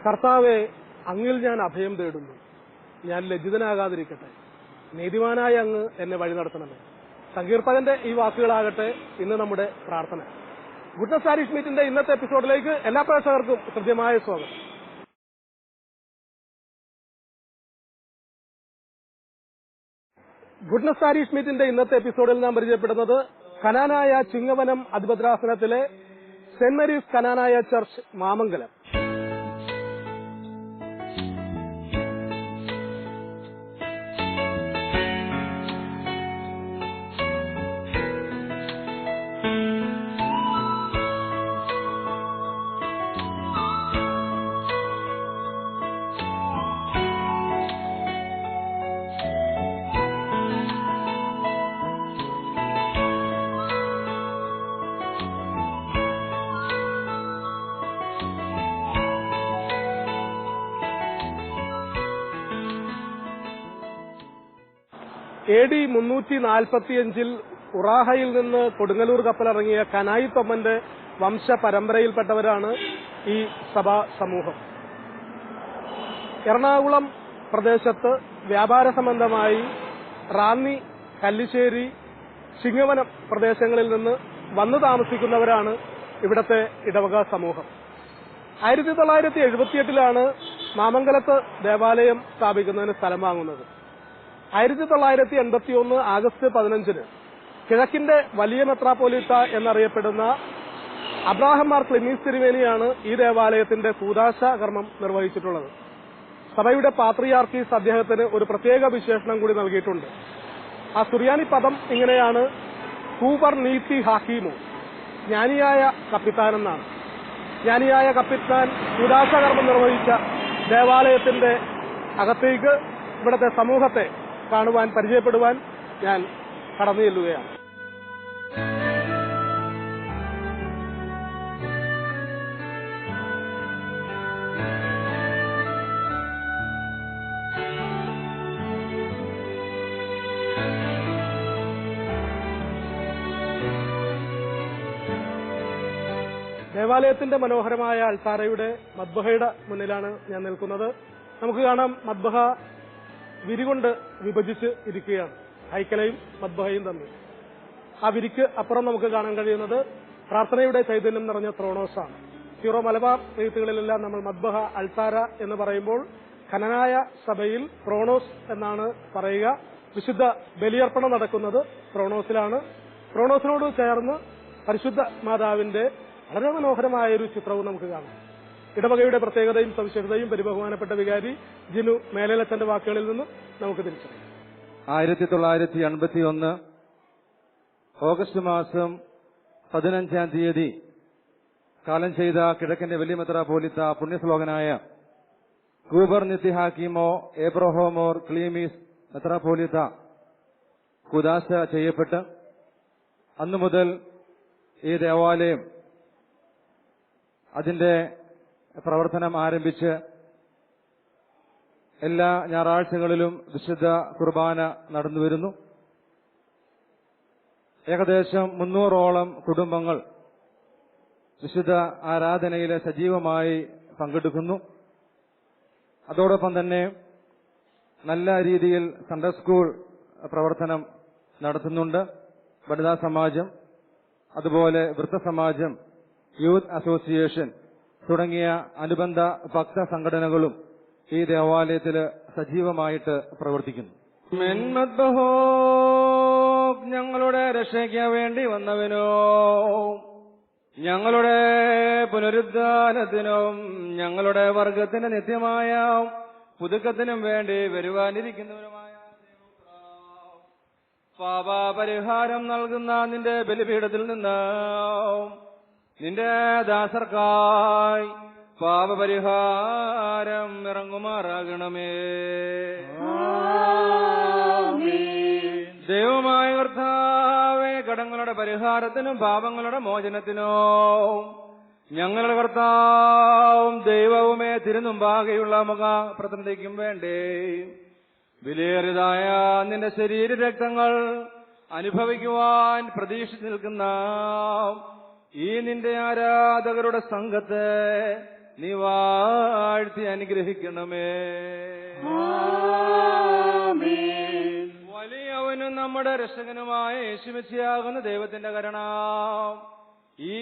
കർത്താവെ, അങ്ങിൽ ഞാൻ അഭയം തേടുന്നു. ഞാൻ ലജ്ജിതനാകാതിരിക്കട്ടെ. നീതിമാനായ അങ്ങ് എന്നെ വഴി നടത്തണമേ. സങ്കീർത്തകന്റെ ഈ വാക്കുകളാകട്ടെ ഇന്ന് നമ്മുടെ പ്രാർത്ഥന. ഗുഡ്നസ് പാരിഷ് മീറ്റിന്റെ ഇന്നത്തെ എപ്പിസോഡിലേക്ക് എല്ലാ പ്രേക്ഷകർക്കും ഹൃദ്യമായ സ്വാഗതം. ഗുഡ്നസ് പാരിഷ് മീറ്റിന്റെ ഇന്നത്തെ എപ്പിസോഡിൽ നാം പരിചയപ്പെടുന്നത് കനാനായ ചിങ്ങവനം അതിഭദ്രാസനത്തിലെ saint Mary's Knanaya church Mamangalam. AD 345 ഉറാഹയിൽ നിന്ന് കൊടുങ്ങല്ലൂർ കപ്പലിറങ്ങിയ കനായി തൊമ്മന്റെ വംശ പരമ്പരയിൽപ്പെട്ടവരാണ് ഈ സഭാ സമൂഹം. എറണാകുളം പ്രദേശത്ത് വ്യാപാര സംബന്ധമായി റാന്നി, കല്ലിശ്ശേരി, ചിങ്ങവനം പ്രദേശങ്ങളിൽ നിന്ന് വന്നു താമസിക്കുന്നവരാണ് ഇവിടത്തെ ഇടവക സമൂഹം. 1978 മാമംഗലത്ത് ദേവാലയം സ്ഥാപിക്കുന്നതിന് സ്ഥലം വാങ്ങുന്നത്. 1981 ആഗസ്റ്റ് 15 കിഴക്കിന്റെ വലിയ മെത്രാപ്പോലീത്ത എന്നറിയപ്പെടുന്ന അബ്രാഹം മാർ ക്ലിമീസ് തിരുമേനിയാണ് ഈ ദേവാലയത്തിന്റെ കൂദാശ കർമ്മം നിർവഹിച്ചിട്ടുള്ളത്. സഭയുടെ പാത്രിയാർക്കീസ് അദ്ദേഹത്തിന് ഒരു പ്രത്യേക വിശേഷണം കൂടി നൽകിയിട്ടുണ്ട്. ആ സുറിയാനി പദം ഇങ്ങനെയാണ്: കൂബർ നീത്തി ഹാക്കീമു, ജ്ഞാനിയായ കപ്പിത്താൻ എന്നാണ്. ജ്ഞാനിയായ കപ്പിത്താൻ കൂദാശ കർമ്മം നിർവഹിച്ച ദേവാലയത്തിന്റെ അകത്തേക്ക് ഇവിടുത്തെ സമൂഹത്തെ കാണുവാൻ, പരിചയപ്പെടുവാൻ ഞാൻ കടന്നു ചെല്ലുകയാണ്. ദേവാലയത്തിന്റെ മനോഹരമായ അൾത്താരയുടെ മദ്ബഹയുടെ മുന്നിലാണ് ഞാൻ നിൽക്കുന്നത്. നമുക്ക് കാണാം, മദ്ബഹ വിരികൊണ്ട് വിഭജിച്ച് ഇരിക്കുകയാണ്, ഹൈക്കലയും മദ്ബഹയും തമ്മിൽ. ആ വിരിക്ക് അപ്പുറം നമുക്ക് കാണാൻ കഴിയുന്നത് പ്രാർത്ഥനയുടെ ചൈതന്യം നിറഞ്ഞ ത്രോണോസാണ്. സീറോ മലബാർ എഴുത്തുകളിലെല്ലാം നമ്മൾ മദ്ബഹ, അൾത്താര എന്ന് പറയുമ്പോൾ കനാനായ സഭയിൽ ത്രോണോസ് എന്നാണ് പറയുക. വിശുദ്ധ ബലിയർപ്പണം നടക്കുന്നത് ത്രോണോസിലാണ്. ത്രോണോസിനോട് ചേർന്ന് പരിശുദ്ധ മാതാവിന്റെ വളരെ മനോഹരമായൊരു ചിത്രവും നമുക്ക് കാണാം. ഇടവകയുടെ പ്രത്യേകതയും സവിശേഷതയും ബഹുമാനപ്പെട്ട വികാരി ജിനു മേലേലച്ചന്റെ വാക്കുകളിൽ നിന്ന് നമുക്ക് തിരിച്ചറിയാം. 1981 ഓഗസ്റ്റ് മാസം 15 കാലം ചെയ്ത കിഴക്കിന്റെ വലിയ മെത്രാപ്പോലീത്ത പുണ്യശ്ലോകനായ കൂബർ നിത്തി ഹാക്കീമോ എബ്രഹോമോർ ക്ലീമീസ് മെത്രാപ്പോലീത്ത കൂദാശ ചെയ്യപ്പെട്ട് അന്നു മുതൽ ഈ ദേവാലയം അതിന്റെ പ്രവർത്തനം ആരംഭിച്ച് എല്ലാ ഞായറാഴ്ചകളിലും വിശുദ്ധ കുർബാന നടന്നുവരുന്നു. ഏകദേശം 300ഓളം കുടുംബങ്ങൾ വിശുദ്ധ ആരാധനയിൽ സജീവമായി പങ്കെടുക്കുന്നു. അതോടൊപ്പം തന്നെ നല്ല രീതിയിൽ സൺഡേ സ്കൂൾ പ്രവർത്തനം നടത്തുന്നുണ്ട്. വനിതാ സമാജം, അതുപോലെ വൃദ്ധസമാജം, യൂത്ത് അസോസിയേഷൻ തുടങ്ങിയ അനുബന്ധ ഭക്ത സംഘടനകളും ഈ ദേവാലയത്തിൽ സജീവമായിട്ട് പ്രവർത്തിക്കുന്നു. മെന്മദ്ബഹോ, ഞങ്ങളുടെ രക്ഷയ്ക്ക് വേണ്ടി വന്നവനോ, ഞങ്ങളുടെ പുനരുദ്ധാനത്തിനും ഞങ്ങളുടെ വർഗത്തിന് നിത്യമായ പുതുക്കത്തിനും വേണ്ടി വരുവാനിരിക്കുന്നവരുമായ പാപപരിഹാരം നൽകുന്ന നിന്റെ ബലിപീഠത്തിൽ നിന്ന് നിന്റെ ദാസർക്കായി പാപപരിഹാരം ഇറങ്ങുമാറാകണമേ. ദൈവമായ കർത്താവേ, കടങ്ങളുടെ പരിഹാരത്തിനും പാപങ്ങളുടെ മോചനത്തിനും ഞങ്ങളുടെ കർത്താവും ദൈവവുമേ തിരുമുമ്പാകെയുള്ള മുഖ പ്രതിനിധിക്കും വേണ്ടി വിലയേറിയതായ നിന്റെ ശരീരരക്തങ്ങൾ അനുഭവിക്കുവാൻ പ്രതീക്ഷിച്ചു നിൽക്കുന്ന ഈ നിന്റെ ആരാധകരുടെ സംഘത്തെ നീ വാഴ്ത്തി അനുഗ്രഹിക്കണമേ. വലിയവനും നമ്മുടെ രക്ഷകനുമായ യേശുമിശിഹാകുന്ന ദൈവത്തിന്റെ കരുണ ഈ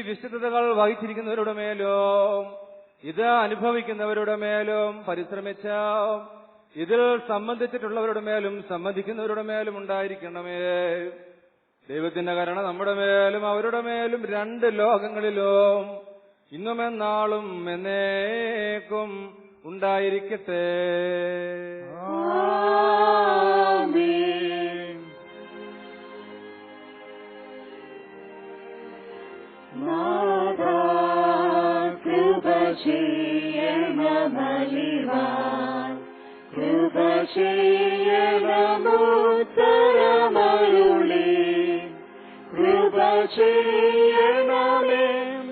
വിശുദ്ധതകൾ വഹിച്ചിരിക്കുന്നവരുടെ മേലും ഇത് അനുഭവിക്കുന്നവരുടെ മേലും പരിശ്രമിച്ച ഇതിൽ സംബന്ധിച്ചിട്ടുള്ളവരുടെ മേലും സംബന്ധിക്കുന്നവരുടെ മേലും ഉണ്ടായിരിക്കണമേ. ദൈവത്തിന്റെ കരുണ നമ്മുടെ മേലും അവരുടെ മേലും രണ്ട് ലോകങ്ങളിലും ഇന്നും എന്നാളും എന്നേക്കും ഉണ്ടായിരിക്കട്ടെ. കൃപചെയ്യണമേ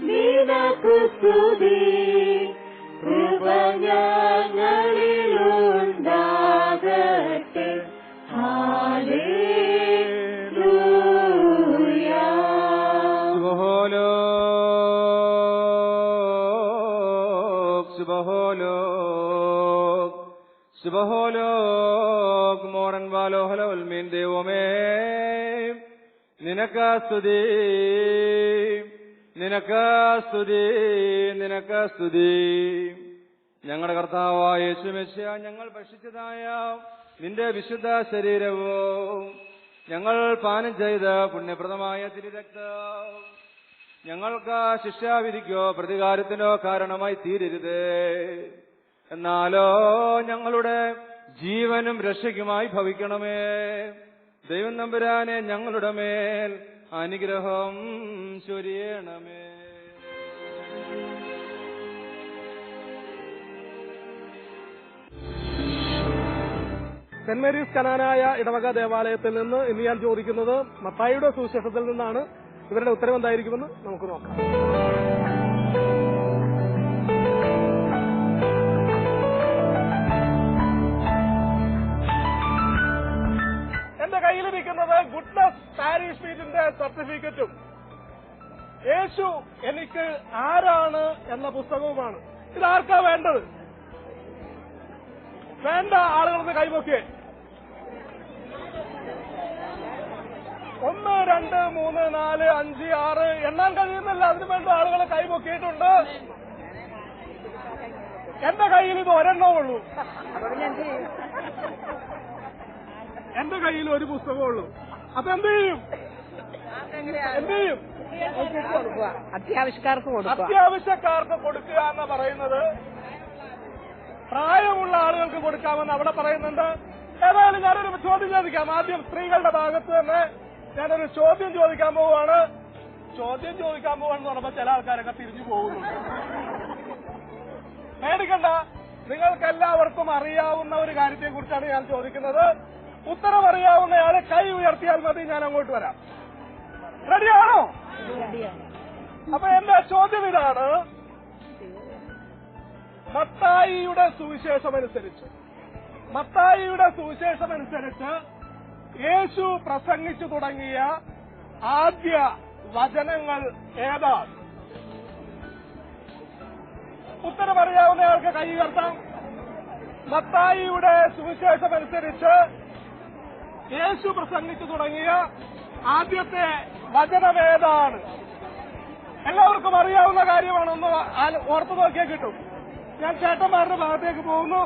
നിനക്കു സ്തുതി, കൃപ ഞങ്ങളിലുണ്ടാകട്ടെ. ഹല്ലേലൂയ. സുബഹോലോക് മോറൻ വാലോഹലോൽ മീൻ ദൈവമേ നിനക്ക് സ്തുതി, നിനക്ക് സ്തുതി, നിനക്ക് സ്തുതി. ഞങ്ങളുടെ കർത്താവായ യേശുമിശിഹാ, ഞങ്ങൾ ഭക്ഷിച്ചതായ നിന്റെ വിശുദ്ധ ശരീരവും ഞങ്ങൾ പാനം ചെയ്ത പുണ്യപ്രദമായ തിരുരക്തം ഞങ്ങൾക്ക് ശിക്ഷാവിധിക്കോ പ്രതികാരത്തിനോ കാരണമായി തീരരുത്. എന്നാലോ ഞങ്ങളുടെ ജീവനും രക്ഷയ്ക്കുമായി ഭവിക്കണമേ. ദൈവം നമ്പുരാനെ ഞങ്ങളുടെ മേൽ അനുഗ്രഹം ചൊരിയണമേ. സെന്റ് മേരീസ് കനാനായ ഇടവക ദേവാലയത്തിൽ നിന്ന് ഇന്ന് ഞാൻ ചോദിക്കുന്നത് മത്തായിയുടെ സുവിശേഷത്തിൽ നിന്നാണ്. ഇവരുടെ ഉത്തരം എന്തായിരിക്കുമെന്ന് നമുക്ക് നോക്കാം. എന്റെ കയ്യിലിരിക്കുന്നത് ഗുഡ്നസ് പാരിഷ് ഫീൽഡിന്റെ സർട്ടിഫിക്കറ്റും യേശു എനിക്ക് ആരാണ് എന്ന പുസ്തകവുമാണ്. ഇതാർക്കാ വേണ്ടത്? വേണ്ട ആളുകൾക്ക് കൈപൊക്കിയേ. 1, 2, 3, 4, 5, 6 എണ്ണാൻ കഴിയുന്നില്ല. അതിനു വേണ്ട ആളുകൾ കൈപൊക്കിയിട്ടുണ്ട്. എന്റെ കയ്യിൽ ഇത് ഒരെണ്ണമേ ഉള്ളൂ. എന്റെ കയ്യിൽ ഒരു പുസ്തകമുള്ളൂ. അപ്പൊ എന്ത് ചെയ്യും? അത്യാവശ്യക്കാർക്ക് കൊടുക്കുക എന്ന് പറയുന്നത് പ്രായമുള്ള ആളുകൾക്ക് കൊടുക്കാമെന്ന് അവിടെ പറയുന്നുണ്ട്. ഏതായാലും ഞാനൊരു ചോദ്യം ചോദിക്കാം. ആദ്യം സ്ത്രീകളുടെ ഭാഗത്ത് തന്നെ ഞാനൊരു ചോദ്യം ചോദിക്കാൻ പോവുകയാണ്. ചോദ്യം ചോദിക്കാൻ പോവാണെന്ന് പറഞ്ഞപ്പോ ചില ആൾക്കാരൊക്കെ തിരിഞ്ഞു പോകുന്നുണ്ട്. പേടിക്കണ്ട, നിങ്ങൾക്കെല്ലാവർക്കും അറിയാവുന്ന ഒരു കാര്യത്തെ കുറിച്ചാണ് ഞാൻ ചോദിക്കുന്നത്. ഉത്തരം അറിയാവുന്നയാളെ കൈ ഉയർത്തിയാൽ മതി, ഞാൻ അങ്ങോട്ട് വരാം. റെഡിയാണോ? അപ്പൊ എന്റെ ചോദ്യം ഇതാണ്. മത്തായിയുടെ സുവിശേഷമനുസരിച്ച് യേശു പ്രസംഗിച്ചു തുടങ്ങിയ ആദ്യ വചനങ്ങൾ ഏതാണ്? ഉത്തരം അറിയാവുന്നയാൾക്ക് കൈ ഉയർത്താം. മത്തായിയുടെ സുവിശേഷമനുസരിച്ച് യേശു പ്രസംഗിച്ചു തുടങ്ങിയ ആദ്യത്തെ വചനമേതാണ്? എല്ലാവർക്കും അറിയാവുന്ന കാര്യമാണ്. ഒന്ന് ഓർത്തു നോക്കിയാൽ കിട്ടും. ഞാൻ ചേട്ടന്മാരുടെ ഭാഗത്തേക്ക് പോകുന്നു.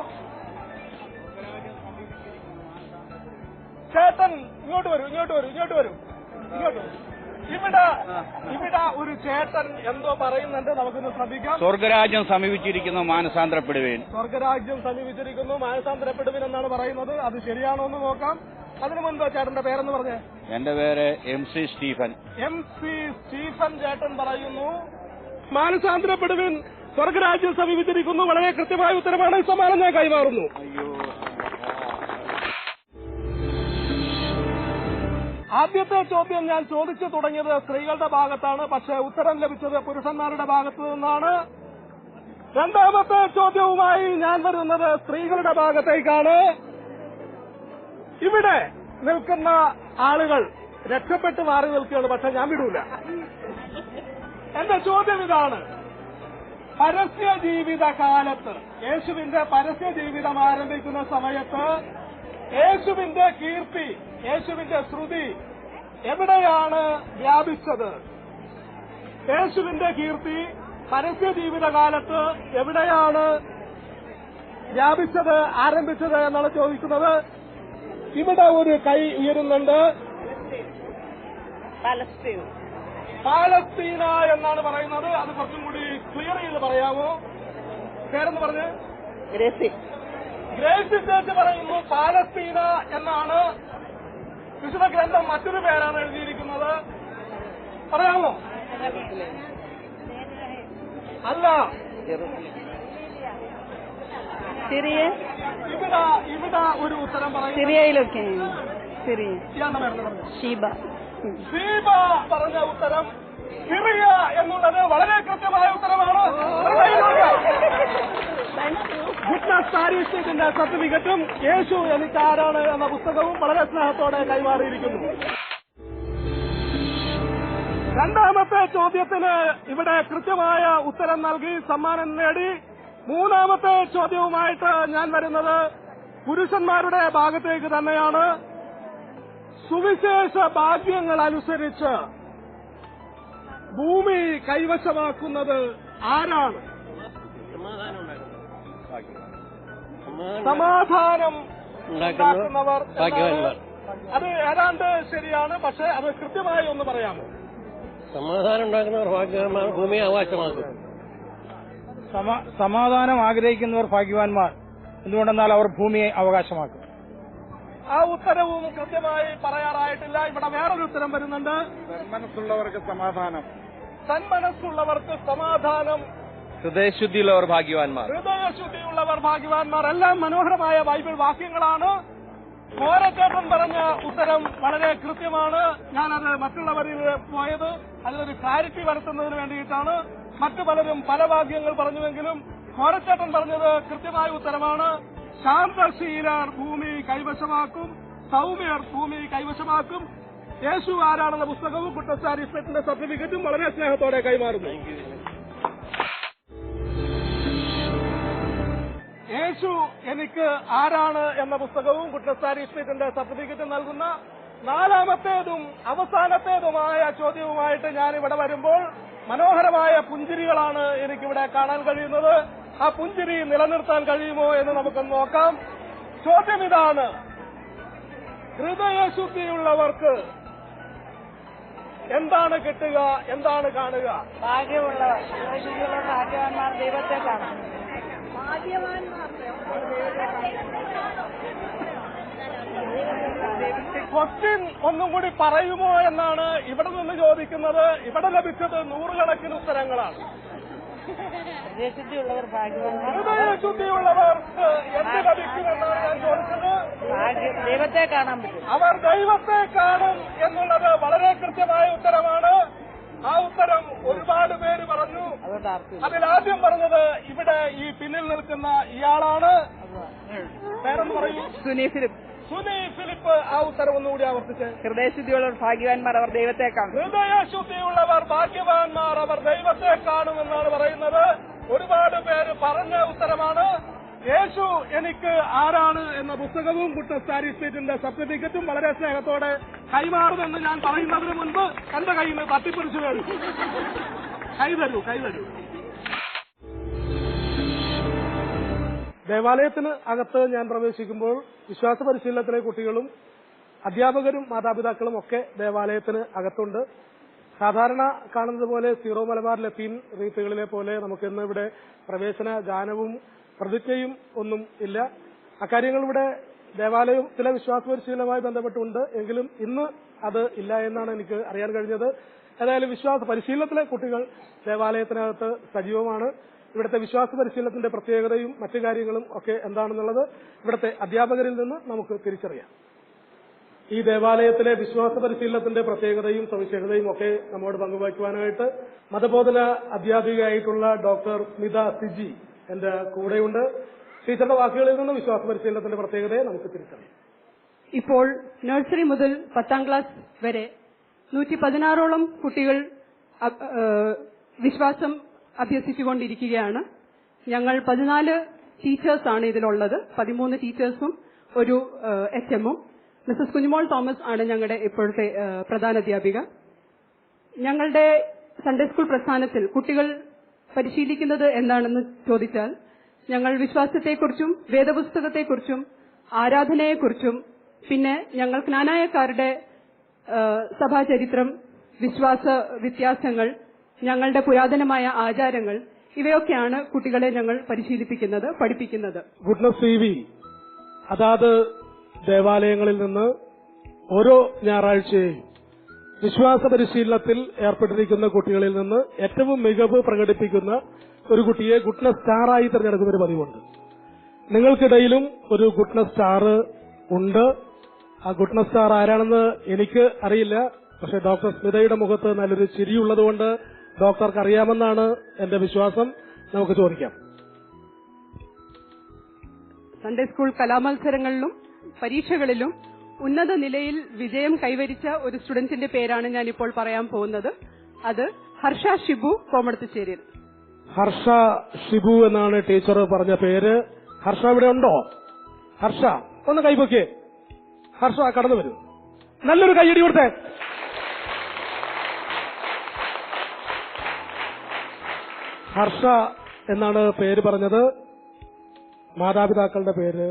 ചേട്ടൻ ഇങ്ങോട്ട് വരൂ. ഇവിടെ ഒരു ചേട്ടൻ എന്തോ പറയുന്നുണ്ട്, നമുക്കൊന്ന് ശ്രദ്ധിക്കാം. സ്വർഗരാജ്യം സമീപിച്ചിരിക്കുന്നു, മാനസാന്തരപ്പെടുവേൻ. സ്വർഗരാജ്യം സമീപിച്ചിരിക്കുന്നു, മാനസാന്തരപ്പെടുവേൻ എന്നാണ് പറയുന്നത്. അത് ശരിയാണോ എന്ന് നോക്കാം. അതിനു മുൻപ് ചേട്ടന്റെ പേരെന്ന് പറഞ്ഞേ. എന്റെ പേര് MC സ്റ്റീഫൻ. MC സ്റ്റീഫൻ ചേട്ടൻ പറയുന്നു മാനസാന്തരപ്പെടുവിൻ, സ്വർഗരാജ്യം സമീപിച്ചിരിക്കുന്നു. വളരെ കൃത്യമായ ഉത്തരമാണ്. ഈ സമ്മാനം ഞാൻ കൈമാറുന്നു. ആദ്യത്തെ ചോദ്യം ഞാൻ ചോദിച്ചു തുടങ്ങിയത് സ്ത്രീകളുടെ ഭാഗത്താണ്, പക്ഷേ ഉത്തരം ലഭിച്ചത് പുരുഷന്മാരുടെ ഭാഗത്തു നിന്നാണ്. രണ്ടാമത്തെ ചോദ്യവുമായി ഞാൻ വരുന്നത് സ്ത്രീകളുടെ ഭാഗത്തേക്കാണ്. ഇവിടെ നിൽക്കുന്ന ആളുകൾ രക്ഷപ്പെട്ട് മാറി നിൽക്കുകയാണ്, പക്ഷെ ഞാൻ വിടൂല. എന്റെ ചോദ്യം ഇതാണ്. പരസ്യ ജീവിത കാലത്ത്, യേശുവിന്റെ പരസ്യ ജീവിതം ആരംഭിക്കുന്ന സമയത്ത് യേശുവിന്റെ കീർത്തി, യേശുവിന്റെ ശ്രുതി എവിടെയാണ് വ്യാപിച്ചത്? യേശുവിന്റെ കീർത്തി പരസ്യ ജീവിതകാലത്ത് എവിടെയാണ് വ്യാപിച്ചത്, ആരംഭിച്ചത് എന്നാണ് ചോദിക്കുന്നത്. ഇവിടെ ഒരു കൈ ഉയരുന്നുണ്ട്. പാലസ്തീന എന്നാണ് പറയുന്നത്. അത് കുറച്ചും കൂടി ക്ലിയർ ചെയ്ത് പറയാമോ? പേരെന്ന് പറഞ്ഞ് ഗ്രേസി ചേച്ചി പറയുന്നു പാലസ്തീന എന്നാണ്. വിശുദ്ധ ഗ്രന്ഥം മറ്റൊരു പേരാണ് എഴുതിയിരിക്കുന്നത്. പറയാമോ? അല്ല, ഇവിടെ ഒരു ഉത്തരം പറയും. സിറിയയിലൊക്കെ ഷീബ പറഞ്ഞ ഉത്തരം സിറിയ എന്നുള്ളത് വളരെ കൃത്യമായ ഉത്തരമാണ്. ഗുഡ്നസ് പാരീസിന്റെ സർട്ടിഫിക്കറ്റും യേശു എനിക്ക് ആരാണ് എന്ന പുസ്തകവും വളരെ സ്നേഹത്തോടെ കൈമാറിയിരിക്കുന്നു. രണ്ടാമത്തെ ചോദ്യത്തിന് ഇവിടെ കൃത്യമായ ഉത്തരം നൽകി സമ്മാനം നേടി. മൂന്നാമത്തെ ചോദ്യവുമായിട്ട് ഞാൻ വരുന്നത് പുരുഷന്മാരുടെ ഭാഗത്തേക്ക് തന്നെയാണ്. സുവിശേഷ ഭാഗ്യങ്ങൾ അനുസരിച്ച് ഭൂമി കൈവശമാക്കുന്നത് ആരാണ്? സമാധാനം ഉണ്ടാക്കുന്നവർ. അത് ഏതാണ്ട് ശരിയാണ്, പക്ഷെ അത് കൃത്യമായി ഒന്ന് പറയാമോ? സമാധാനം ഉണ്ടാക്കുന്നവർ ഭാഗ്യവാന്മാർ, ഭൂമിയെ അവകാശമാക്കും. സമാധാനം ആഗ്രഹിക്കുന്നവർ ഭാഗ്യവാന്മാർ. എന്തുകൊണ്ടെന്നാൽ അവർ ഭൂമിയെ അവകാശമാക്കും. ആ ഉത്തരവും കൃത്യമായി പറയാറായിട്ടില്ല. ഇവിടെ വേറൊരു ഉത്തരം വരുന്നുണ്ട്. സന്മനസ്സുള്ളവർക്ക് സമാധാനം. സന്മനസ്സുള്ളവർക്ക് സമാധാനം. ഹൃദയശുദ്ധിയുള്ളവർ ഭാഗ്യവാന്മാർ. ഹൃദയശുദ്ധിയുള്ളവർ ഭാഗ്യവാന്മാർ. എല്ലാം മനോഹരമായ ബൈബിൾ വാക്യങ്ങളാണ്. കോരച്ചേട്ടൻ പറഞ്ഞ ഉത്തരം വളരെ കൃത്യമാണ്. ഞാനത് മറ്റുള്ളവരിൽ പോയത് അതിലൊരു ക്ലാരിറ്റി വരുത്തുന്നതിന് വേണ്ടിയിട്ടാണ്. മറ്റു പലരും പല വാക്യങ്ങൾ പറഞ്ഞുവെങ്കിലും കോരച്ചേട്ടൻ പറഞ്ഞത് കൃത്യമായ ഉത്തരമാണ്. ശാന്തശീലർ ഭൂമി കൈവശമാക്കും, സൗമ്യർ ഭൂമി കൈവശമാക്കും. യേശു ആരാണെന്ന പുസ്തകവും ഗുഡ്നസ് പാരീസിന്റെ സർട്ടിഫിക്കറ്റും വളരെ സ്നേഹത്തോടെ കൈമാറുന്നു. യേശു എനിക്ക് ആരാണ് എന്ന പുസ്തകവും ഗുഡ്നസ് പാരീസിന്റെ സർട്ടിഫിക്കറ്റും നൽകുന്ന നാലാമത്തേതും അവസാനത്തേതുമായ ചോദ്യവുമായിട്ട് ഞാൻ ഇവിടെ വരുമ്പോൾ മനോഹരമായ പുഞ്ചിരികളാണ് എനിക്കിവിടെ കാണാൻ കഴിയുന്നത്. ആ പുഞ്ചിരി നിലനിർത്താൻ കഴിയുമോ എന്ന് നമുക്കൊന്ന് നോക്കാം. ചോദ്യം ഇതാണ്: ഹൃദയശുദ്ധിയുള്ളവർക്ക് എന്താണ് കിട്ടുക, എന്താണ് കാണുക? ഭാഗ്യമുള്ളവർ, ഭാഗ്യവാന്മാർ ദൈവത്തെ കാണും. ക്വസ്റ്റ്യൻ ഒന്നും കൂടി പറയുമോ എന്നാണ് ഇവിടെ നിന്ന് ചോദിക്കുന്നത്. ഇവിടെ ലഭിച്ചത് നൂറുകണക്കിന് ഉത്തരങ്ങളാണ്. ഹൃദയശുദ്ധിയുള്ളവർ ഭാഗ്യവാന്മാർ. ഹൃദയശുദ്ധിയുള്ളവർക്ക് എന്ത് ലഭിക്കുമെന്നാണ് ഞാൻ ചോദിച്ചത്. ദൈവത്തെ കാണാൻ പറ്റും. അവർ ദൈവത്തെ കാണും എന്നുള്ളത് വളരെ കൃത്യമായ ഉത്തരമാണ്. ആ ഉത്തരം ഒരുപാട് പേര് പറഞ്ഞു. അതിലാദ്യം പറഞ്ഞത് ഇവിടെ ഈ പിന്നിൽ നിൽക്കുന്ന ഇയാളാണ്. പേരെന്ന് പറയൂ. സുനി ഫിലിപ്പ്. ആ ഉത്തരം ഒന്നുകൂടി ആവർത്തിച്ച്. ഹൃദയശുദ്ധിയുള്ളവർ ഭാഗ്യവാന്മാർ, അവർ ദൈവത്തെ കാണും. ഹൃദയശുദ്ധിയുള്ളവർ ഭാഗ്യവാന്മാർ, അവർ ദൈവത്തെ കാണും എന്നാണ് പറയുന്നത്. ഒരുപാട് പേര് പറഞ്ഞ ഉത്തരമാണ്. യേശു എനിക്ക് ആരാണ് എന്ന പുസ്തകവും ഗുഡ്നസ് പാരീസിന്റെ സർട്ടിഫിക്കറ്റും വളരെ സ്നേഹത്തോടെ കൈമാറുമെന്ന് ഞാൻ പറയുന്നതിന് മുൻപ് എന്റെ കയ്യിൽ നിന്ന് തട്ടിപ്പിടിച്ചു വേണം. കൈതരൂ. ദേവാലയത്തിന് അകത്ത് ഞാൻ പ്രവേശിക്കുമ്പോൾ വിശ്വാസ പരിശീലനത്തിലെ കുട്ടികളും അധ്യാപകരും മാതാപിതാക്കളും ഒക്കെ ദേവാലയത്തിന് അകത്തുണ്ട്. സാധാരണ കാണുന്നത് പോലെ സീറോ മലബാർ ലത്തീൻ റീത്തുകളിലെ പോലെ നമുക്കിന്ന് ഇവിടെ പ്രവേശന ഗാനവും പ്രതിജ്ഞയും ഒന്നും ഇല്ല. അക്കാര്യങ്ങൾ ഇവിടെ ദേവാലയത്തിലെ വിശ്വാസ പരിശീലനവുമായി ബന്ധപ്പെട്ടുണ്ട്. എങ്കിലും ഇന്ന് അത് ഇല്ല എന്നാണ് എനിക്ക് അറിയാൻ കഴിഞ്ഞത്. ഏതായാലും വിശ്വാസ പരിശീലനത്തിലെ കുട്ടികൾ ദേവാലയത്തിനകത്ത് സജീവമാണ്. ഇവിടുത്തെ വിശ്വാസ പരിശീലനത്തിന്റെ പ്രത്യേകതയും മറ്റു കാര്യങ്ങളും ഒക്കെ എന്താണെന്നുള്ളത് ഇവിടുത്തെ അധ്യാപകരിൽ നിന്ന് നമുക്ക് തിരിച്ചറിയാം. ഈ ദേവാലയത്തിലെ വിശ്വാസ പരിശീലനത്തിന്റെ പ്രത്യേകതയും സവിശേഷതയും ഒക്കെ നമ്മോട് പങ്കുവയ്ക്കുവാനായിട്ട് മതബോധന അധ്യാപികയായിട്ടുള്ള ഡോക്ടർ സ്മിത സിജി എന്റെ കൂടെയുണ്ട്. ടീച്ചറുടെ വാക്കുകളിൽ നിന്ന് വിശ്വാസ പരിശീലനത്തിന്റെ പ്രത്യേകതയെ നമുക്ക് തിരിച്ചറിയാം. ഇപ്പോൾ നഴ്സറി മുതൽ 10ാം ക്ലാസ് വരെ 116ഓളം കുട്ടികൾ വിശ്വാസം അഭ്യസിച്ചുകൊണ്ടിരിക്കുകയാണ്. ഞങ്ങൾ 14 ടീച്ചേഴ്സാണ് ഇതിലുള്ളത്. 13 ടീച്ചേഴ്സും ഒരു HM-ഉം. മിസസ് കുഞ്ഞുമോൾ തോമസ് ആണ് ഞങ്ങളുടെ ഇപ്പോഴത്തെ പ്രധാന അധ്യാപിക. ഞങ്ങളുടെ സൺഡേ സ്കൂൾ പ്രസ്ഥാനത്തിൽ കുട്ടികൾ പരിശീലിക്കുന്നത് എന്താണെന്ന് ചോദിച്ചാൽ ഞങ്ങൾ വിശ്വാസത്തെക്കുറിച്ചും വേദപുസ്തകത്തെക്കുറിച്ചും ആരാധനയെക്കുറിച്ചും പിന്നെ ഞങ്ങൾ ജ്ഞാനായക്കാരുടെ സഭാചരിത്രം, വിശ്വാസ വ്യത്യാസങ്ങൾ, ഞങ്ങളുടെ പുരാതനമായ ആചാരങ്ങൾ ഇവയൊക്കെയാണ് കുട്ടികളെ ഞങ്ങൾ പരിശീലിപ്പിക്കുന്നത്, പഠിപ്പിക്കുന്നത്. ഗുഡ്നസ് TV അതാത് ദേവാലയങ്ങളിൽ നിന്ന് ഓരോ ഞായറാഴ്ചയും വിശ്വാസ പരിശീലനത്തിൽ ഏർപ്പെട്ടിരിക്കുന്ന കുട്ടികളിൽ നിന്ന് ഏറ്റവും മികവ് പ്രകടിപ്പിക്കുന്ന ഒരു കുട്ടിയെ ഗുഡ്നസ് സ്റ്റാറായി തിരഞ്ഞെടുക്കുന്ന ഒരു പതിവുണ്ട്. നിങ്ങൾക്കിടയിലും ഒരു ഗുഡ്നസ് സ്റ്റാർ ഉണ്ട്. ആ ഗുഡ്നസ് സ്റ്റാർ ആരാണെന്ന് എനിക്ക് അറിയില്ല. പക്ഷെ ഡോക്ടർ സ്മിതയുടെ മുഖത്ത് നല്ലൊരു ചിരിയുള്ളതുകൊണ്ട് ഡോക്ടർക്ക് അറിയാമെന്നാണ് എന്റെ വിശ്വാസം. നമുക്ക് ചോദിക്കാം. സൺഡേ സ്കൂൾ കലാമത്സരങ്ങളിലും പരീക്ഷകളിലും ഉന്നത നിലയിൽ വിജയം കൈവരിച്ച ഒരു സ്റ്റുഡന്റിന്റെ പേരാണ് ഞാനിപ്പോൾ പറയാൻ പോകുന്നത്. അത് ഹർഷ ഷിബു, കോമടത്തുശ്ശേരി. ഹർഷ ഷിബു എന്നാണ് ടീച്ചർ പറഞ്ഞ പേര്. ഹർഷ ഇവിടെ ഉണ്ടോ? ഹർഷ ഒന്ന് കൈപൊക്കിയേ. ഹർഷ കടന്നു വരൂ. നല്ലൊരു കൈയടി കൊടുത്തേ. ഹർഷ എന്നാണ് പേര് പറഞ്ഞത്. മാതാപിതാക്കളുടെ പേര്,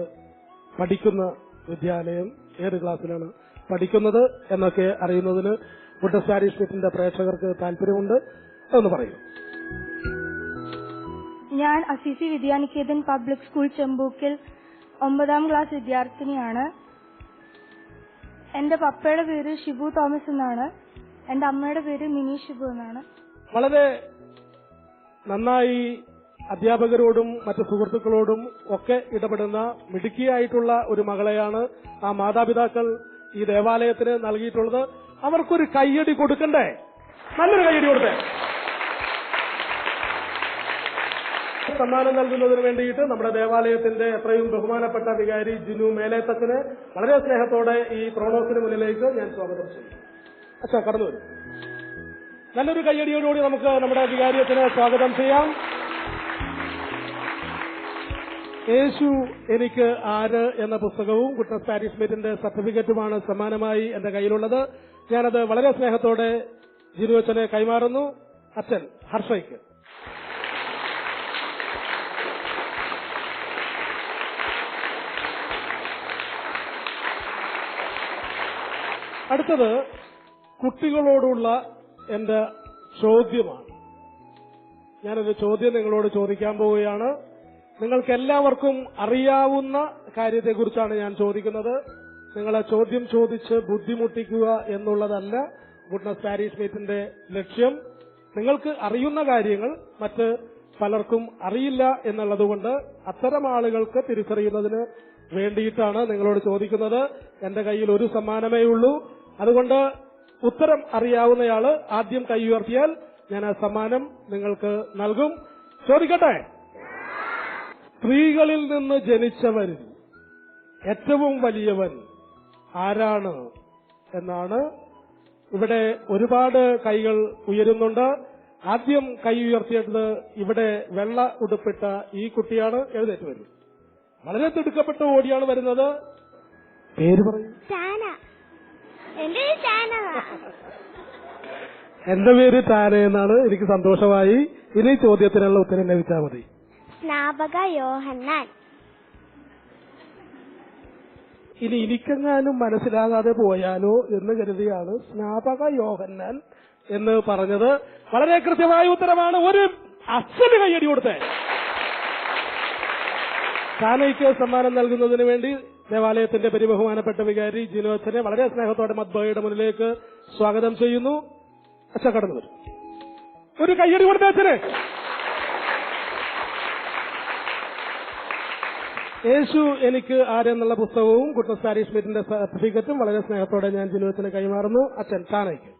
പഠിക്കുന്ന വിദ്യാലയം, ഏത് ക്ലാസ്സിലാണ് പഠിക്കുന്നത് എന്നൊക്കെ അറിയുന്നതിന് ഗുഡ്നസ് പാരിഷ് ഫെസ്റ്റിന്റെ പ്രേക്ഷകർക്ക് താല്പര്യമുണ്ട്. അതൊന്ന് പറയൂ. ഞാൻ അസിസി വിദ്യാനികേതൻ പബ്ലിക് സ്കൂൾ ചെമ്പൂക്കിൽ 9ാം ക്ലാസ് വിദ്യാർത്ഥിനിയാണ്. എന്റെ പപ്പയുടെ പേര് ഷിബു തോമസ് എന്നാണ്. എന്റെ അമ്മയുടെ പേര് മിനി ഷിബു എന്നാണ്. വളരെ നന്നായി അധ്യാപകരോടും മറ്റു സുഹൃത്തുക്കളോടും ഒക്കെ ഇടപെടുന്ന മിടുക്കിയായിട്ടുള്ള ഒരു മകളെയാണ് ആ മാതാപിതാക്കൾ ഈ ദേവാലയത്തിന് നൽകിയിട്ടുള്ളത്. അവർക്കൊരു കയ്യടി കൊടുക്കണ്ടേ? നല്ലൊരു കയ്യടി കൊടുത്തേ. സമ്മാനം നൽകുന്നതിന് വേണ്ടിയിട്ട് നമ്മുടെ ദേവാലയത്തിന്റെ എത്രയും ബഹുമാനപ്പെട്ട വികാരി ജിനു മേലേത്തച്ഛനെ വളരെ സ്നേഹത്തോടെ ഈ ക്രോണോസിന് മുന്നിലേക്ക് ഞാൻ സ്വാഗതം ചെയ്യും. അച്ഛാ കടന്നു വരും. നല്ലൊരു കയ്യടിയോടുകൂടി നമുക്ക് നമ്മുടെ വികാരിയത്തിനെ സ്വാഗതം ചെയ്യാം. യേശു എനിക്ക് ആര് എന്ന പുസ്തകവും ഗുഡ്നസ് പാരിഷ് ഫെസ്റ്റിന്റെ സർട്ടിഫിക്കറ്റുമാണ് സമ്മാനമായി എന്റെ കയ്യിലുള്ളത്. ഞാനത് വളരെ സ്നേഹത്തോടെ ജിനു അച്ഛനെ കൈമാറുന്നു. അച്ഛൻ ഹർഷയ്ക്ക്. അടുത്തത് കുട്ടികളോടുള്ള എന്റെ ചോദ്യമാണ്. ഞാനൊരു ചോദ്യം നിങ്ങളോട് ചോദിക്കാൻ പോവുകയാണ്. നിങ്ങൾക്ക് എല്ലാവർക്കും അറിയാവുന്ന കാര്യത്തെക്കുറിച്ചാണ് ഞാൻ ചോദിക്കുന്നത്. നിങ്ങളെ ചോദ്യം ചോദിച്ച് ബുദ്ധിമുട്ടിക്കുക എന്നുള്ളതല്ല ഗുഡ്നസ് പാരിഷ് ഫെസ്റ്റിന്റെ ലക്ഷ്യം. നിങ്ങൾക്ക് അറിയുന്ന കാര്യങ്ങൾ മറ്റ് പലർക്കും അറിയില്ല എന്നുള്ളതുകൊണ്ട് അത്തരം ആളുകൾക്ക് തിരിച്ചറിയുന്നതിന് വേണ്ടിയിട്ടാണ് നിങ്ങളോട് ചോദിക്കുന്നത്. എന്റെ കയ്യിൽ ഒരു സമ്മാനമേ ഉള്ളൂ. അതുകൊണ്ട് ഉത്തരം അറിയാവുന്നയാള് ആദ്യം കൈ ഉയർത്തിയാൽ ഞാൻ ആ സമ്മാനം നിങ്ങൾക്ക് നൽകും. ചോദിക്കട്ടെ? സ്ത്രീകളിൽ നിന്ന് ജനിച്ചവൻ ഏറ്റവും വലിയവൻ ആരാണ് എന്നാണ്. ഇവിടെ ഒരുപാട് കൈകൾ ഉയരുന്നുണ്ട്. ആദ്യം കൈ ഉയർത്തിയത് ഇവിടെ വെള്ള ഉടുപ്പിട്ട ഈ കുട്ടിയാണ്. എഴുന്നേറ്റ് വരും. വളരെ തിടുക്കപ്പെട്ട് ഓടിയാണ് വരുന്നത്. പേര് പറയും. എന്റെ പേര് ടാന എന്നാണ്. എനിക്ക് സന്തോഷമായി. ഇനി ചോദ്യത്തിനുള്ള ഉത്തരം ലഭിച്ചാൽ മതി. സ്നാപക യോഹന്നാൻ. ഇനി എനിക്കെങ്ങാനും മനസ്സിലാകാതെ പോയാലോ എന്ന് കരുതിയാണ് സ്നാപക യോഹന്നാൻ എന്ന് പറഞ്ഞത്. വളരെ കൃത്യമായ ഉത്തരമാണ്. ഒരു അച്ഛന് കയ്യടി കൊടുത്തേ. ടാനയ്ക്ക് സമ്മാനം നൽകുന്നതിന് വേണ്ടി ദേവാലയത്തിന്റെ പരിബഹുമാനപ്പെട്ട വികാരി ജിനു അച്ഛനെ വളരെ സ്നേഹത്തോടെ മദ്ബഹയുടെ മുന്നിലേക്ക് സ്വാഗതം ചെയ്യുന്നു. അച്ഛ കടന്നു വരും. ഒരു കയ്യടി കൊടുത്ത അച്ഛന്. യേശു എനിക്ക് ആരെന്നുള്ള പുസ്തകവും ഗുഡ്നസ് പാരിഷ് ഫെസ്റ്റിന്റെ സർട്ടിഫിക്കറ്റും വളരെ സ്നേഹത്തോടെ ഞാൻ ജിനു അച്ഛന് കൈമാറുന്നു. അച്ഛൻ ടാനയ്ക്ക്.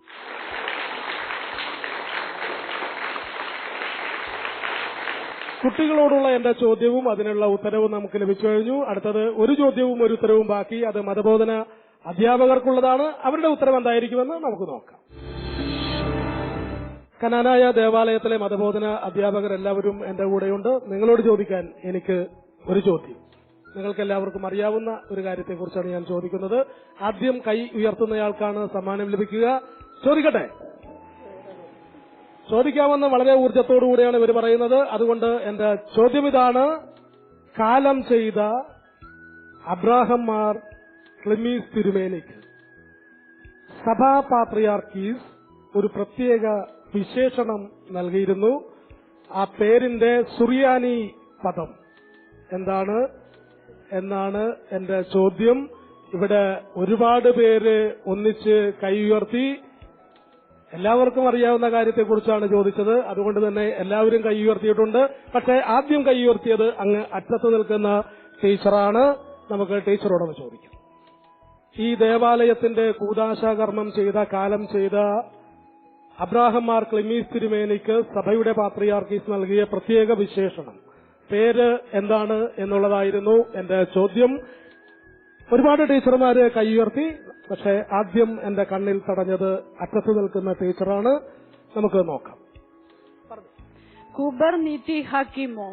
കുട്ടികളോടുള്ള എന്റെ ചോദ്യവും അതിനുള്ള ഉത്തരവും നമുക്ക് ലഭിച്ചു കഴിഞ്ഞു. അടുത്തത് ഒരു ചോദ്യവും ഒരു ഉത്തരവും ബാക്കി. അത് മതബോധന അധ്യാപകർക്കുള്ളതാണ്. അവരുടെ ഉത്തരം എന്തായിരിക്കുമെന്ന് നമുക്ക് നോക്കാം. കനാനായ ദേവാലയത്തിലെ മതബോധന അധ്യാപകരെല്ലാവരും എന്റെ കൂടെയുണ്ട്. നിങ്ങളോട് ചോദിക്കാൻ എനിക്ക് ഒരു ചോദ്യം. നിങ്ങൾക്ക് എല്ലാവർക്കും അറിയാവുന്ന ഒരു കാര്യത്തെക്കുറിച്ചാണ് ഞാൻ ചോദിക്കുന്നത്. ആദ്യം കൈ ഉയർത്തുന്നയാൾക്കാണ് സമ്മാനം ലഭിക്കുക. ചോദിക്കട്ടെ? ചോദിക്കാമെന്ന് വളരെ ഊർജ്ജത്തോടുകൂടിയാണ് ഇവർ പറയുന്നത്. അതുകൊണ്ട് എന്റെ ചോദ്യം ഇതാണ്: കാലം ചെയ്ത അബ്രാഹം മാർ ക്ലിമീസ് തിരുമേനിക്ക് സഭാ പാത്രിയാർക്കീസ് ഒരു പ്രത്യേക വിശേഷണം നൽകിയിരുന്നു. ആ പേരിന്റെ സുറിയാനി പദം എന്താണ് എന്നാണ് എന്റെ ചോദ്യം. ഇവിടെ ഒരുപാട് പേര് ഒന്നിച്ച് കൈ ഉയർത്തി. എല്ലാവർക്കും അറിയാവുന്ന കാര്യത്തെക്കുറിച്ചാണ് ചോദിച്ചത്. അതുകൊണ്ട് തന്നെ എല്ലാവരും കൈ ഉയർത്തിയിട്ടുണ്ട്. പക്ഷേ ആദ്യം കൈ ഉയർത്തിയത് അങ്ങ് അറ്റത്ത് നിൽക്കുന്ന ടീച്ചറാണ്. നമുക്ക് ടീച്ചറോടൊന്ന് ചോദിക്കാം. ഈ ദേവാലയത്തിന്റെ കൂദാശാകർമ്മം ചെയ്ത കാലം ചെയ്ത അബ്രാഹം മാർ ക്ലിമീസ് തിരുമേനിക്ക് സഭയുടെ പാത്രിയാർക്കീസ് നൽകിയ പ്രത്യേക വിശേഷണം, പേര് എന്താണ് എന്നുള്ളതായിരുന്നു എന്റെ ചോദ്യം. ഒരുപാട് ടീച്ചർമാര് കൈ ഉയർത്തി. പക്ഷേ ആദ്യം എന്റെ കണ്ണിൽ തടഞ്ഞത് അറ്റത്ത് നിൽക്കുന്ന ടീച്ചറാണ്. നമുക്ക് നോക്കാം. കൂബർ നീതി ഹാക്കിമോ.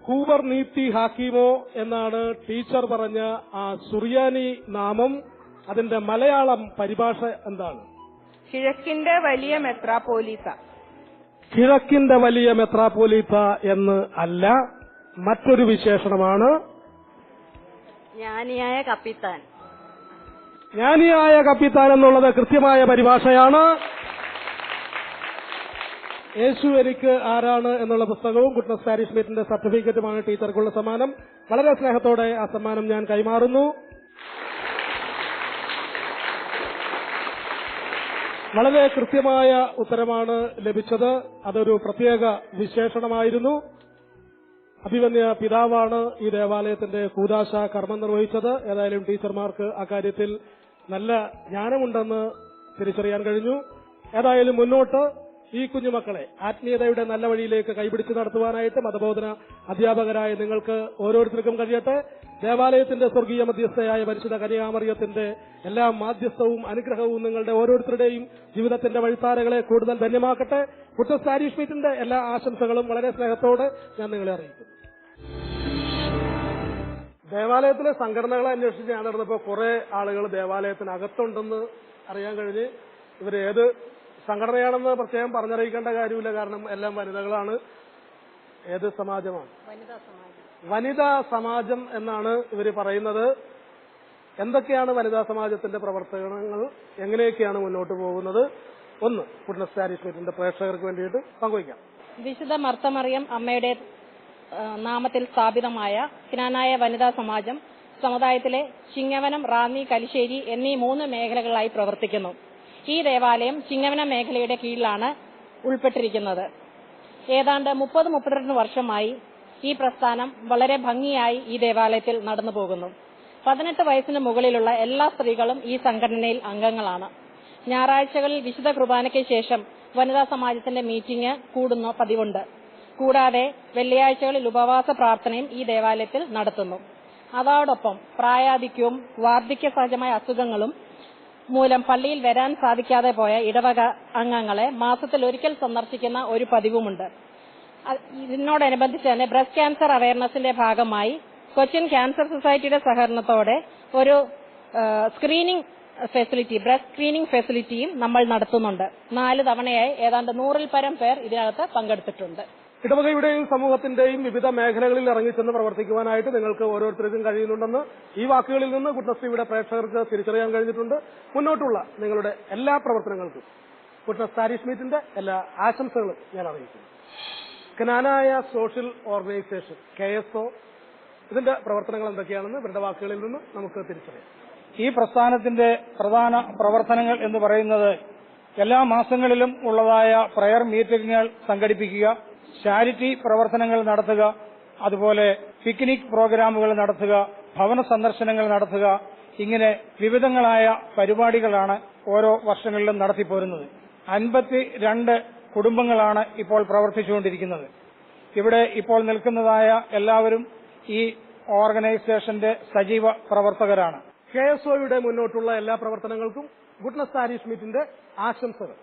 കൂബർ നീതി ഹാക്കിമോ എന്നാണ് ടീച്ചർ പറഞ്ഞ ആ സുറിയാനി നാമം. അതിന്റെ മലയാളം പരിഭാഷ എന്താണ്? കിഴക്കിന്റെ വലിയ മെത്രാപ്പോലീത്ത. കിഴക്കിന്റെ വലിയ മെത്രാപ്പോലീത്ത എന്ന് അല്ല, മറ്റൊരു വിശേഷണമാണ്. ജ്ഞാനിയായ കപ്പിത്താൻ. ജ്ഞാനിയായ കപ്പിത്താൻ എന്നുള്ളത് കൃത്യമായ പരിഭാഷയാണ്. യേശു എനിക്ക് ആരാണ് എന്നുള്ള പുസ്തകവും ഗുഡ്നസ് പാരിഷ് മീറ്റിന്റെ സർട്ടിഫിക്കറ്റുമാണ് ടീച്ചർക്കുള്ള സമ്മാനം. വളരെ സ്നേഹത്തോടെ ആ സമ്മാനം ഞാൻ കൈമാറുന്നു. വളരെ കൃത്യമായ ഉത്തരമാണ് ലഭിച്ചത്. അതൊരു പ്രത്യേക വിശേഷണമായിരുന്നു. അഭിമന്യ പിതാവാണ് ഈ ദേവാലയത്തിന്റെ കൂദാശ കർമ്മം നിർവഹിച്ചത്. ഏതായാലും ടീച്ചർമാർക്ക് അക്കാര്യത്തിൽ നല്ല ജ്ഞാനമുണ്ടെന്ന് തിരിച്ചറിയാൻ കഴിഞ്ഞു. ഏതായാലും മുന്നോട്ട് ഈ കുഞ്ഞുമക്കളെ ആത്മീയതയുടെ നല്ല വഴിയിലേക്ക് കൈപിടിച്ച് നടത്തുവാനായിട്ട് മതബോധന അധ്യാപകരായ നിങ്ങൾക്ക് ഓരോരുത്തർക്കും കഴിയട്ടെ. ദേവാലയത്തിന്റെ സ്വർഗീയ മധ്യസ്ഥയായ പരിശുദ്ധ കന്യാമറിയത്തിന്റെ എല്ലാ മാധ്യസ്ഥവും അനുഗ്രഹവും നിങ്ങളുടെ ഓരോരുത്തരുടെയും ജീവിതത്തിന്റെ വഴിത്താരകളെ കൂടുതൽ ധന്യമാക്കട്ടെ. ഗുഡ്നസ് പാരിഷ് മീറ്റിന്റെ എല്ലാ ആശംസകളും വളരെ സ്നേഹത്തോടെ ഞാൻ നിങ്ങളെ അറിയിക്കുന്നു. ദേവാലയത്തിലെ സംഘടനകളെ അന്വേഷിച്ച് ഞാൻ നടന്നപ്പോൾ കുറെ ആളുകൾ ദേവാലയത്തിനകത്തുണ്ടെന്ന് അറിയാൻ കഴിഞ്ഞ്. ഇവരേത് സംഘടനയാണെന്ന് പ്രത്യേകം പറഞ്ഞറിയിക്കേണ്ട കാര്യമില്ല, കാരണം എല്ലാം വനിതകളാണ്. ഏത് സമാജമാണ്? വനിതാ സമാജം എന്നാണ് ഇവർ പറയുന്നത്. എന്തൊക്കെയാണ് വനിതാ സമാജത്തിന്റെ പ്രവർത്തനങ്ങൾ, എങ്ങനെയൊക്കെയാണ് മുന്നോട്ട് പോകുന്നത്, ഒന്ന് ഗുഡ്നസ് പാരിഷ് മീറ്റിന്റെ പ്രേക്ഷകർക്ക് വേണ്ടിയിട്ട് പങ്കുവയ്ക്കാം. വിശുദ്ധ മർത്തമറിയം അമ്മയുടെ നാമത്തിൽ സ്ഥാപിതമായ ക്നാനായ വനിതാ സമാജം സമുദായത്തിലെ ചിങ്ങവനം, റാന്നി, കലിശ്ശേരി എന്നീ 3 മേഖലകളായി പ്രവർത്തിക്കുന്നു. ഈ ദേവാലയം ചിങ്ങവനം മേഖലയുടെ കീഴിലാണ് ഉൾപ്പെട്ടിരിക്കുന്നത്. ഏതാണ്ട് 30-32 വർഷമായി ഈ പ്രസ്ഥാനം വളരെ ഭംഗിയായി ഈ ദേവാലയത്തിൽ നടന്നു പോകുന്നു. 18 വയസ്സിന് മുകളിലുള്ള എല്ലാ സ്ത്രീകളും ഈ സംഘടനയിൽ അംഗങ്ങളാണ്. ഞായറാഴ്ചകളിൽ വിശുദ്ധ കുർബാനയ്ക്ക് ശേഷം വനിതാ സമാജത്തിന്റെ മീറ്റിംഗ് കൂടുന്ന പതിവുണ്ട്. കൂടാതെ വെള്ളിയാഴ്ചകളിൽ ഉപവാസ പ്രാർത്ഥനയും ഈ ദേവാലയത്തിൽ നടത്തുന്നു. അതോടൊപ്പം പ്രായാധിക്യവും വാർദ്ധക്യ സഹജമായ അസുഖങ്ങളും മൂലം പള്ളിയിൽ വരാൻ സാധിക്കാതെ പോയ ഇടവക അംഗങ്ങളെ മാസത്തിൽ ഒരിക്കൽ സന്ദർശിക്കുന്ന ഒരു പതിവുമുണ്ട്. ഇതിനോടനുബന്ധിച്ച് തന്നെ ബ്രസ്റ്റ് ക്യാൻസർ അവയർനെസിന്റെ ഭാഗമായി കൊച്ചിൻ ക്യാൻസർ സൊസൈറ്റിയുടെ സഹകരണത്തോടെ ഒരു സ്ക്രീനിംഗ് ഫെസിലിറ്റി, ബ്രസ്റ്റ് സ്ക്രീനിംഗ് ഫെസിലിറ്റിയും നമ്മൾ നടത്തുന്നുണ്ട്. 4 തവണയായി ഏതാണ്ട് 100-ൽ പരം പേർ ഇതിനകത്ത് പങ്കെടുത്തിട്ടുണ്ട്. ഇടവകയുടെയും സമൂഹത്തിന്റെയും വിവിധ മേഖലകളിൽ ഇറങ്ങിച്ചെന്ന് പ്രവർത്തിക്കുവാനായിട്ട് നിങ്ങൾക്ക് ഓരോരുത്തർക്കും കഴിയുന്നുണ്ടെന്ന് ഈ വാക്കുകളിൽ നിന്ന് ഗുഡ്നസ് ടിവിയുടെ പ്രേക്ഷകർക്ക് തിരിച്ചറിയാൻ കഴിഞ്ഞിട്ടുണ്ട്. മുന്നോട്ടുള്ള നിങ്ങളുടെ എല്ലാ പ്രവർത്തനങ്ങൾക്കും ഗുഡ്നസ് പാരിഷ് മീറ്റിന്റെ എല്ലാ ആശംസകളും ഞാൻ അറിയിക്കുന്നു. ക്നാനായ സോഷ്യൽ ഓർഗനൈസേഷൻ KSO, ഇതിന്റെ പ്രവർത്തനങ്ങൾ എന്തൊക്കെയാണെന്ന് ഇവരുടെ വാക്കുകളിൽ നിന്ന് നമുക്ക് തിരിച്ചറിയാം. ഈ പ്രസ്ഥാനത്തിന്റെ പ്രധാന പ്രവർത്തനങ്ങൾ എന്ന് പറയുന്നത് എല്ലാ മാസങ്ങളിലും ഉള്ളതായ പ്രയർ മീറ്റിംഗുകൾ സംഘടിപ്പിക്കുക, ചാരിറ്റി പ്രവർത്തനങ്ങൾ നടത്തുക, അതുപോലെ പിക്നിക് പ്രോഗ്രാമുകൾ നടത്തുക, ഭവന സന്ദർശനങ്ങൾ നടത്തുക, ഇങ്ങനെ വിവിധങ്ങളായ പരിപാടികളാണ് ഓരോ വർഷങ്ങളിലും നടത്തിപ്പോരുന്നത്. 52 കുടുംബങ്ങളാണ് ഇപ്പോൾ പ്രവർത്തിച്ചുകൊണ്ടിരിക്കുന്നത്. ഇവിടെ ഇപ്പോൾ നിൽക്കുന്നതായ എല്ലാവരും ഈ ഓർഗനൈസേഷന്റെ സജീവ പ്രവർത്തകരാണ്. KSOയുടെ മുന്നോട്ടുള്ള എല്ലാ പ്രവർത്തനങ്ങൾക്കും ഗുഡ്നസ് പാരിഷ് മീറ്റിന്റെ ആശംസകൾ.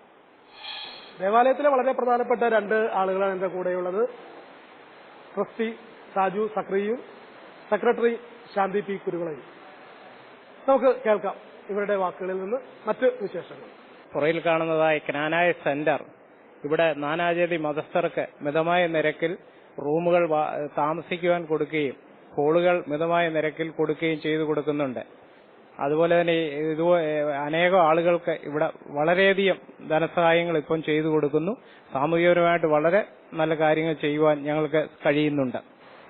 ദേവാലയത്തിലെ വളരെ പ്രധാനപ്പെട്ട 2 ആളുകളാണ് എന്റെ കൂടെയുള്ളത്. ട്രസ്റ്റി സാജു സക്രിയും സെക്രട്ടറി ശാന്തി പി കുരുവിളയും. നമുക്ക് കേൾക്കാം ഇവരുടെ വാക്കുകളിൽ നിന്ന് മറ്റ് വിശേഷങ്ങൾ. പുറയിൽ കാണുന്നതായി ക്നാനായ സെന്റർ. ഇവിടെ നാനാജാതി മതസ്ഥർക്ക് മിതമായ നിരക്കിൽ റൂമുകൾ താമസിക്കുവാൻ കൊടുക്കുകയും ഹോളുകൾ മിതമായ നിരക്കിൽ കൊടുക്കുകയും ചെയ്തു കൊടുക്കുന്നുണ്ട്. അതുപോലെ തന്നെ അനേകം ആളുകൾക്ക് ഇവിടെ വളരെയധികം ധനസഹായങ്ങൾ ഇപ്പം ചെയ്തു കൊടുക്കുന്നു. സാമൂഹികപരമായിട്ട് വളരെ നല്ല കാര്യങ്ങൾ ചെയ്യുവാൻ ഞങ്ങൾക്ക് കഴിയുന്നുണ്ട്.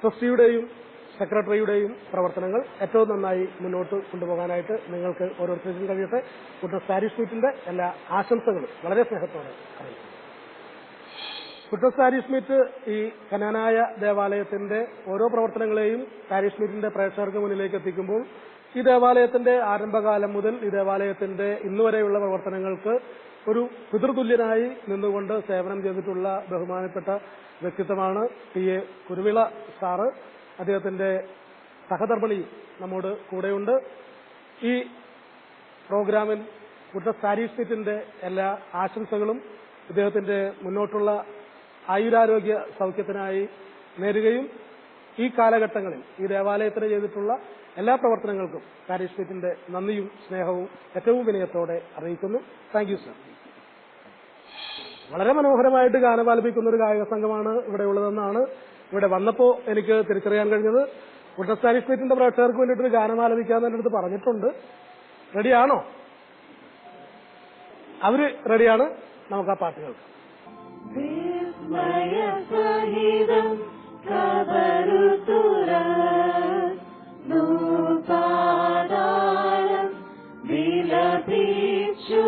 ട്രസ്റ്റിയുടെയും സെക്രട്ടറിയുടെയും പ്രവർത്തനങ്ങൾ ഏറ്റവും നന്നായി മുന്നോട്ട് കൊണ്ടുപോകാനായിട്ട് നിങ്ങൾക്ക് ഓരോരുത്തർക്കും കഴിയട്ടെ. കുട്ടസ് പാരിഷ് മീറ്റിന്റെ എല്ലാ ആശംസകളും വളരെ സ്നേഹത്തോടെ അറിയിക്കുന്നു. കുട്ടസ് പാരിഷ് മീറ്റ് ഈ കനാനായ ദേവാലയത്തിന്റെ ഓരോ പ്രവർത്തനങ്ങളെയും പാരിഷ് മീറ്റിന്റെ പ്രേക്ഷകർക്ക് മുന്നിലേക്ക് എത്തിക്കുമ്പോൾ ഈ ദേവാലയത്തിന്റെ ആരംഭകാലം മുതൽ ഈ ദേവാലയത്തിന്റെ ഇന്നുവരെയുള്ള പ്രവർത്തനങ്ങൾക്ക് ഒരു പിതൃതുല്യനായി നിന്നുകൊണ്ട് സേവനം ചെയ്തിട്ടുള്ള ബഹുമാനപ്പെട്ട വ്യക്തിത്വമാണ് ടി.എ. കുരുവിള സാറ്. അദ്ദേഹത്തിന്റെ സഹധർമ്മിണി നമ്മോട് കൂടെയുണ്ട്. ഈ പ്രോഗ്രാമിൽ കുട്ടസ് പാരിഷ് മീറ്റിന്റെ എല്ലാ ആശംസകളും ഇദ്ദേഹത്തിന്റെ മുന്നോട്ടുള്ള ആയുരാരോഗ്യ സൗഖ്യത്തിനായി നേരുകയും ഈ കാലഘട്ടങ്ങളിൽ ഈ ദേവാലയത്തിന് ചെയ്തിട്ടുള്ള എല്ലാ പ്രവർത്തനങ്ങൾക്കും പാരിഷ് മീറ്റിന്റെ നന്ദിയും സ്നേഹവും ഏറ്റവും വിനയത്തോടെ അറിയിക്കുന്നു. Thank you sir. വളരെ മനോഹരമായിട്ട് ഗാനമാലപിക്കുന്ന ഒരു ഗായക സംഘമാണ് ഇവിടെ ഉള്ളതെന്നാണ് ഇവിടെ വന്നപ്പോൾ എനിക്ക് തിരിച്ചറിയാൻ കഴിഞ്ഞത്. കുട്ടസ് പാരിഷ് മീറ്റിന്റെ പ്രേക്ഷകർക്ക് വേണ്ടിയിട്ടൊരു ഗാനമാലപിക്കാന്ന് എന്റെ അടുത്ത് പറഞ്ഞിട്ടുണ്ട്. റെഡിയാണോ? അവര് റെഡിയാണ്. നമുക്ക് ആ പാട്ട് കേൾക്കാം. വിസ്മയസഹിതം കബറുതുറം വിലപിച്ചു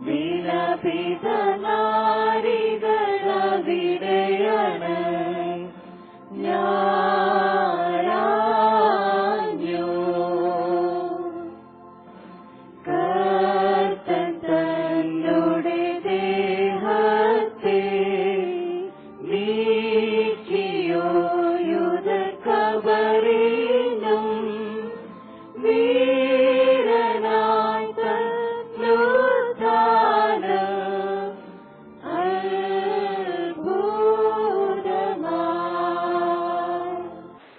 വിലപിത നാരികളവിടെയാണ് ഞാനു കർത്തൻ തന്നുടെ ദേഹത്തെ നീക്കിയോ യുദ്ധക്കബറിനും വീരനായി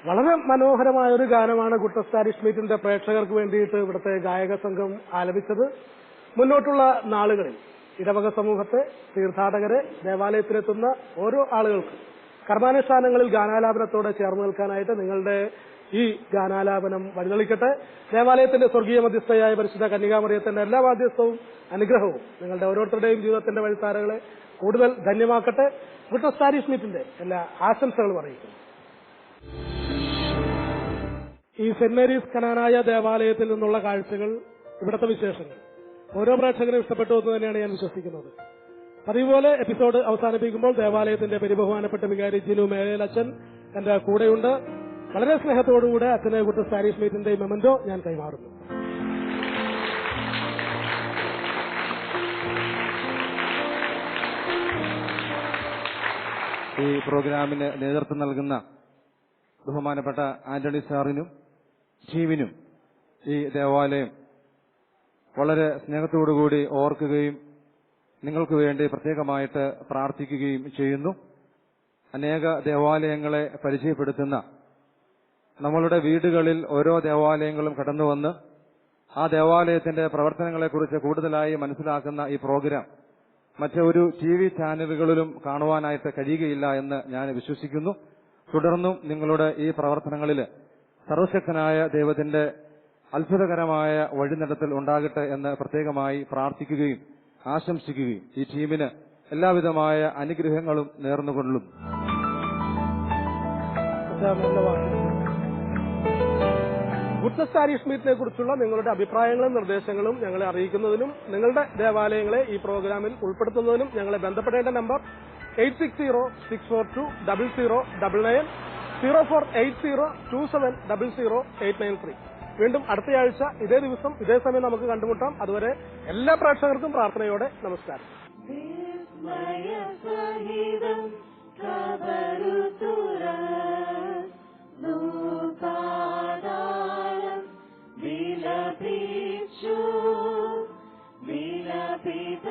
വളരെ മനോഹരമായ ഒരു ഗാനമാണ് കുട്ടസ് പാരിഷ് മീറ്റിന്റെ പ്രേക്ഷകർക്ക് വേണ്ടിയിട്ട് ഇവിടുത്തെ ഗായക സംഘം ആലപിച്ചത്. മുന്നോട്ടുള്ള നാളുകളിൽ ഇടവക സമൂഹത്തെ, തീർത്ഥാടകരെ, ദേവാലയത്തിലെത്തുന്ന ഓരോ ആളുകൾക്കും കർമാനുഷ്ഠാനങ്ങളിൽ ഗാനാലാപനത്തോടെ ചേർന്ന് നിൽക്കാനായിട്ട് നിങ്ങളുടെ ഈ ഗാനാലാപനം വഴിതെളിക്കട്ടെ. ദേവാലയത്തിന്റെ സ്വർഗീയ മധ്യസ്ഥയായ പരിശുദ്ധ കന്യകാമറിയത്തിന്റെ എല്ലാ മാധ്യസ്ഥവും അനുഗ്രഹവും നിങ്ങളുടെ ഓരോരുത്തരുടെയും ജീവിതത്തിന്റെ വഴിത്താരകളെ കൂടുതൽ ധന്യമാക്കട്ടെ. കുട്ടസ് പാരിഷ് മീറ്റിന്റെ എല്ലാ ആശംസകളും അറിയിക്കുന്നു. ഈ സെന്റ് മേരീസ് കനാനായ ദേവാലയത്തിൽ നിന്നുള്ള കാഴ്ചകൾ, ഇവിടുത്തെ വിശേഷങ്ങൾ ഓരോ പ്രേക്ഷകരും ഇഷ്ടപ്പെട്ടു എന്ന് തന്നെയാണ് ഞാൻ വിശ്വസിക്കുന്നത്. അതുപോലെ എപ്പിസോഡ് അവസാനിപ്പിക്കുമ്പോൾ ദേവാലയത്തിന്റെ പരിബഹുമാനപ്പെട്ട വികാരി ജിനു മേലേൽ അച്ഛൻ എന്റെ കൂടെയുണ്ട്. വളരെ സ്നേഹത്തോടുകൂടെ അച്ഛനെ കുട്ടസ് പാരിഷ് മീറ്റിന്റെ മെമന്റോ ഞാൻ കൈമാറുന്നു. ഈ പ്രോഗ്രാമിന് നേതൃത്വം നൽകുന്ന ബഹുമാനപ്പെട്ട ആന്റണി സാറിനും ടീമിനും ഈ ദേവാലയം വളരെ സ്നേഹത്തോടുകൂടി ഓർക്കുകയും നിങ്ങൾക്ക് വേണ്ടി പ്രത്യേകമായിട്ട് പ്രാർത്ഥിക്കുകയും ചെയ്യുന്നു. അനേക ദേവാലയങ്ങളെ പരിചയപ്പെടുത്തുന്ന, നമ്മളുടെ വീടുകളിൽ ഓരോ ദേവാലയങ്ങളും കടന്നുവന്ന് ആ ദേവാലയത്തിന്റെ പ്രവർത്തനങ്ങളെക്കുറിച്ച് കൂടുതലായി മനസ്സിലാക്കുന്ന ഈ പ്രോഗ്രാം മറ്റൊരു TV ചാനലുകളിലും കാണുവാനായിട്ട് കഴിയുകയില്ല എന്ന് ഞാൻ വിശ്വസിക്കുന്നു. തുടർന്നും നിങ്ങളുടെ ഈ പ്രവർത്തനങ്ങളിൽ സർവശക്തനായ ദൈവത്തിന്റെ അത്ഭുതകരമായ വഴിനടത്തൽ ഉണ്ടാകട്ടെ എന്ന് പ്രത്യേകമായി പ്രാർത്ഥിക്കുകയും ആശംസിക്കുകയും ഈ ടീമിന് എല്ലാവിധമായ അനുഗ്രഹങ്ങളും നേർന്നുകൊള്ളും. കുട്ടസ് പാരിഷ് മീറ്റിനെ കുറിച്ചുള്ള നിങ്ങളുടെ അഭിപ്രായങ്ങളും നിർദ്ദേശങ്ങളും ഞങ്ങളെ അറിയിക്കുന്നതിനും നിങ്ങളുടെ ദേവാലയങ്ങളെ ഈ പ്രോഗ്രാമിൽ ഉൾപ്പെടുത്തുന്നതിനും ഞങ്ങളെ ബന്ധപ്പെടേണ്ട നമ്പർ 8606420099 048027008893. വീണ്ടും അടുത്തയാഴ്ച ഇതേ ദിവസം ഇതേ സമയം നമുക്ക് കണ്ടുമുട്ടാം. അതുവരെ എല്ലാ പ്രേക്ഷകർക്കും പ്രാർത്ഥനയോടെ നമസ്കാരം. വിലപിച്ചു വിലപിത